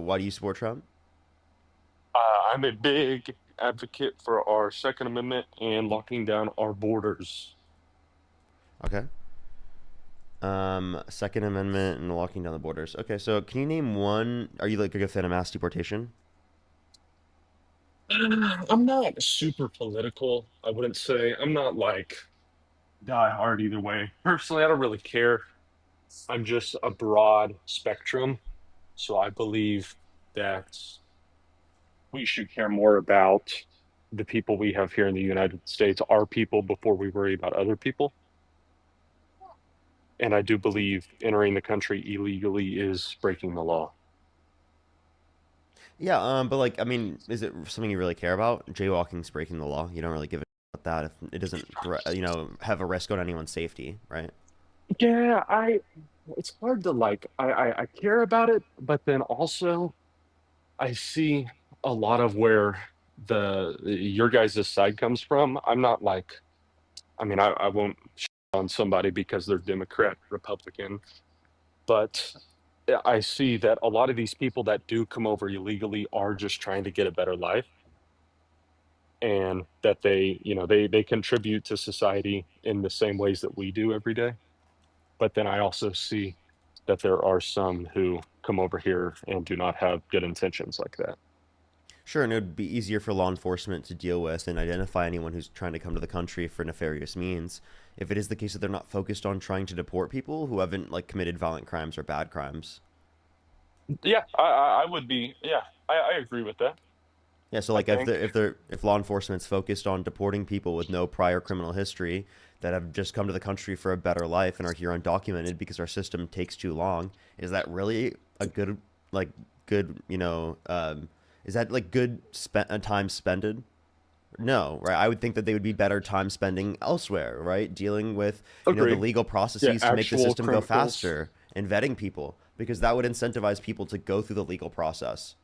Why do you support Trump? I'm a big advocate for our Second Amendment and locking down our borders. Okay. Second Amendment and locking down the borders. Okay, so can you name one? Are you like a fan of mass deportation? I'm not super political. I wouldn't say I'm not like die hard either way. Personally, I don't really care. I'm just a broad spectrum. So I believe that we should care more about the people we have here in the United States, our people, before we worry about other people. And I do believe entering the country illegally is breaking the law. Yeah, but like, I mean, is it something you really care about? Jaywalking's breaking the law. You don't really give a about that if it doesn't, have a risk on anyone's safety, right? Yeah, it's hard to like I care about it, but then also I see a lot of where the your guys' side comes from. I'm not like I mean I won't shit on somebody because they're Democrat, Republican, but I see that a lot of these people that do come over illegally are just trying to get a better life and that they contribute to society in the same ways that we do every day. But then I also see that there are some who come over here and do not have good intentions like that. Sure, and it would be easier for law enforcement to deal with and identify anyone who's trying to come to the country for nefarious means if it is the case that they're not focused on trying to deport people who haven't like committed violent crimes or bad crimes. Yeah, I would be. Yeah, I agree with that. Yeah, so I like if think. if law enforcement's focused on deporting people with no prior criminal history that have just come to the country for a better life and are here undocumented because our system takes too long, is that really a good like good is that like good time spended? No, right? I would think that they would be better time spending elsewhere, right? Dealing with, the Agree. legal Yeah, processes to make the actual system go criminals. faster and vetting people because that would incentivize people to go through the legal process.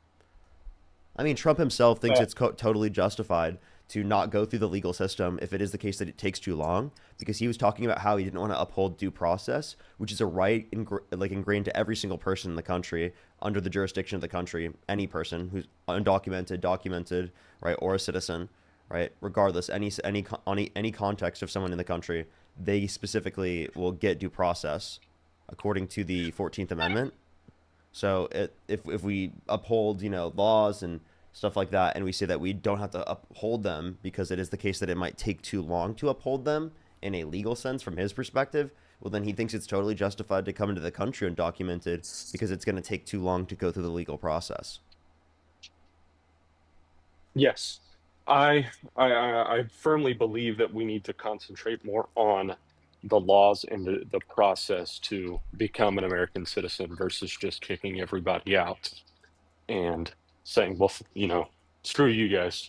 I mean, Trump himself thinks Uh, it's totally justified to not go through the legal system if it is the case that it takes too long, because he was talking about how he didn't want to uphold due process, which is a right like ingrained to every single person in the country under the jurisdiction of the country, any person who's undocumented, documented, right, or a citizen, right, regardless any context of someone in the country, they specifically will get due process according to the 14th Amendment. So if we uphold, laws and stuff like that, and we say that we don't have to uphold them because it is the case that it might take too long to uphold them in a legal sense from his perspective, well, then he thinks it's totally justified to come into the country undocumented because it's going to take too long to go through the legal process. yes, I firmly believe that we need to concentrate more on the laws and the process to become an American citizen versus just kicking everybody out and saying, well, screw you guys.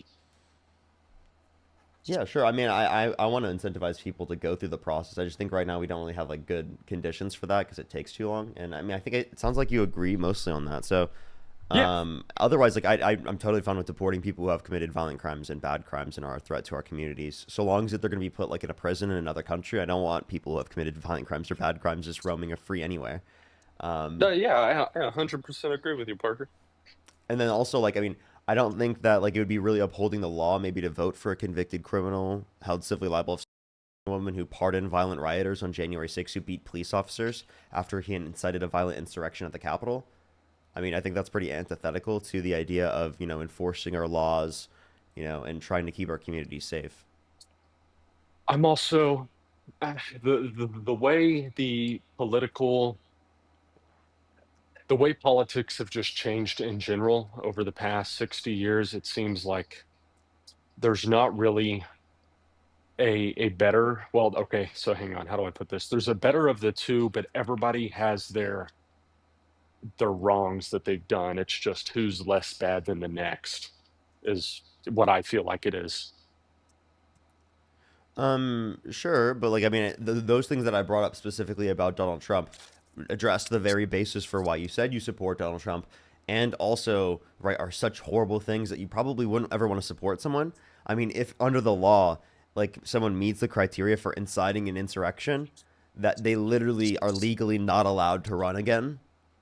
Yeah, sure. I mean, I want to incentivize people to go through the process. I just think right now we don't really have like good conditions for that because it takes too long. And I mean, I think it sounds like you agree mostly on that. So, Yeah, otherwise, like I'm totally fine with deporting people who have committed violent crimes and bad crimes and are a threat to our communities. So long as that they're going to be put like in a prison in another country, I don't want people who have committed violent crimes or bad crimes just roaming free anywhere. Um, yeah, I 100% agree with you, Parker. and then also like I mean, I don't think that like it would be really upholding the law maybe to vote for a convicted criminal held civilly liable if woman who pardoned violent rioters on January 6th who beat police officers after he incited a violent insurrection at the Capitol. I mean, I think that's pretty antithetical to the idea of, enforcing our laws, and trying to keep our communities safe. I'm also the way the way politics have just changed in general over the past 60 years. It seems like there's not really a better, well, okay, so hang on, how do I put this? There's a better of the two, but everybody has their wrongs that they've done. It's just who's less bad than the next is what I feel like it is. Sure, but like I mean, those things that I brought up specifically about Donald Trump address the very basis for why you said you support Donald Trump, and also right are such horrible things that you probably wouldn't ever want to support someone. I mean, if under the law, like someone meets the criteria for inciting an insurrection, that they literally are legally not allowed to run again.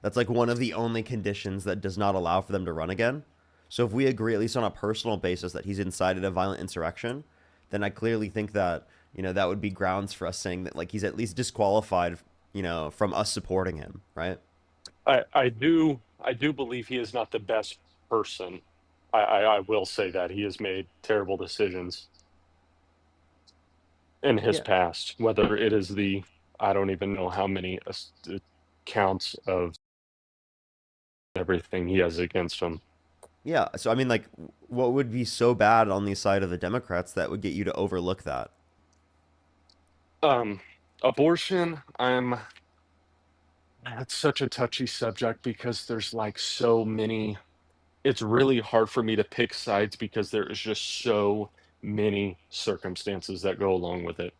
That's like one of the only conditions that does not allow for them to run again. So if we agree, at least on a personal basis, that he's incited a violent insurrection, then I clearly think that, that would be grounds for us saying that like he's at least disqualified, from us supporting him, right? I do believe he is not the best person. I will say that he has made terrible decisions in his Yeah. past, whether it is the I don't even know how many counts of everything he has against him. Yeah. So I mean, like, what would be so bad on the side of the Democrats that would get you to overlook that? Um, Abortion, that's such a touchy subject because there's like so many. It's really hard for me to pick sides because there is just so many circumstances that go along with it.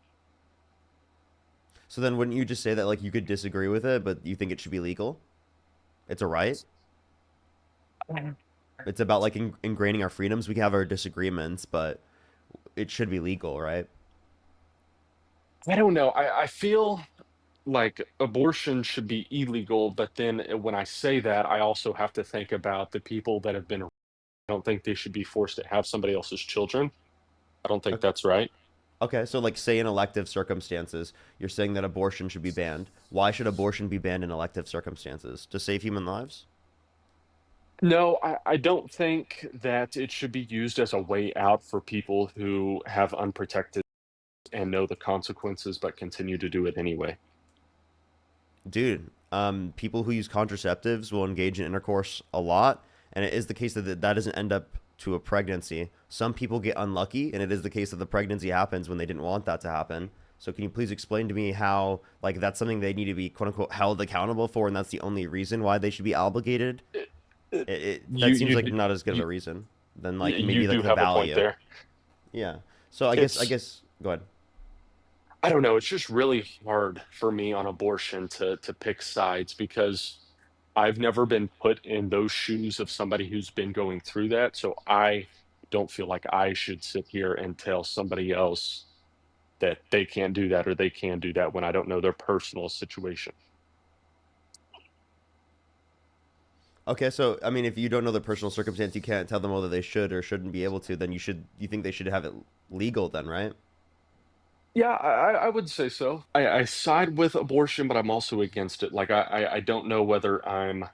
So then, wouldn't you just say that like you could disagree with it, but you think it should be legal? It's a right. It's about like ingraining our freedoms. We can have our disagreements, but it should be legal, right? I don't know. I feel like abortion should be illegal, but then when I say that, I also have to think about the people that have been. I don't think they should be forced to have somebody else's children. I don't think that's right. Okay, so like say in elective circumstances, you're saying that abortion should be banned. Why should abortion be banned in elective circumstances? To save human lives? No, I don't think that it should be used as a way out for people who have unprotected and know the consequences, but continue to do it anyway. Dude, people who use contraceptives will engage in intercourse a lot, and it is the case that that doesn't end up to a pregnancy. Some people get unlucky, and it is the case that the pregnancy happens when they didn't want that to happen. So can you please explain to me how like that's something they need to be quote unquote held accountable for, and that's the only reason why they should be obligated? It, it, That you seems you like d- not as good of you a reason than like you maybe like do the have a point value. there. Yeah. So I It's guess go ahead. I don't know, it's just really hard for me on abortion to pick sides because I've never been put in those shoes of somebody who's been going through that, so I don't feel like I should sit here and tell somebody else that they can't do that or they can do that when I don't know their personal situation. Okay, so I mean, if you don't know the personal circumstance, you can't tell them whether they should or shouldn't be able to. Then you think they should have it legal, then, right? Yeah, I would say so. I side with abortion, but I'm also against it. Like I don't know whether I'm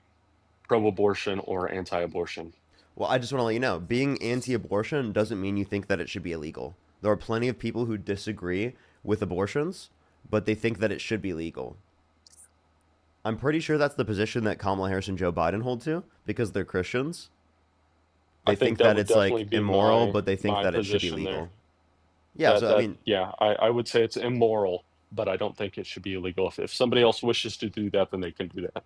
pro-abortion or anti-abortion. Well, I just want to let you know, being anti-abortion doesn't mean you think that it should be illegal. There are plenty of people who disagree with abortions, but they think that it should be legal. I'm pretty sure that's the position that Kamala Harris and Joe Biden hold to because they're Christians. I They think think that that would it's definitely like be immoral, my but they think my that it should be position there. legal. Yeah, so I mean, Yeah, I would say it's immoral, but I don't think it should be illegal. If somebody else wishes to do that, then they can do that.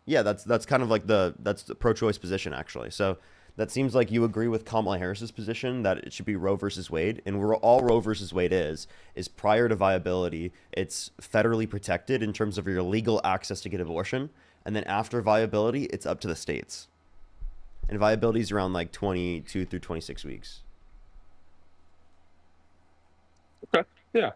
yeah, that's kind of like that's the pro-choice position actually. So that seems like you agree with Kamala Harris's position that it should be Roe versus Wade, and we're all Roe versus Wade is prior to viability, it's federally protected in terms of your legal access to get abortion, and then after viability, it's up to the states. And viability is around like 22 through 26 weeks. Okay. Yeah.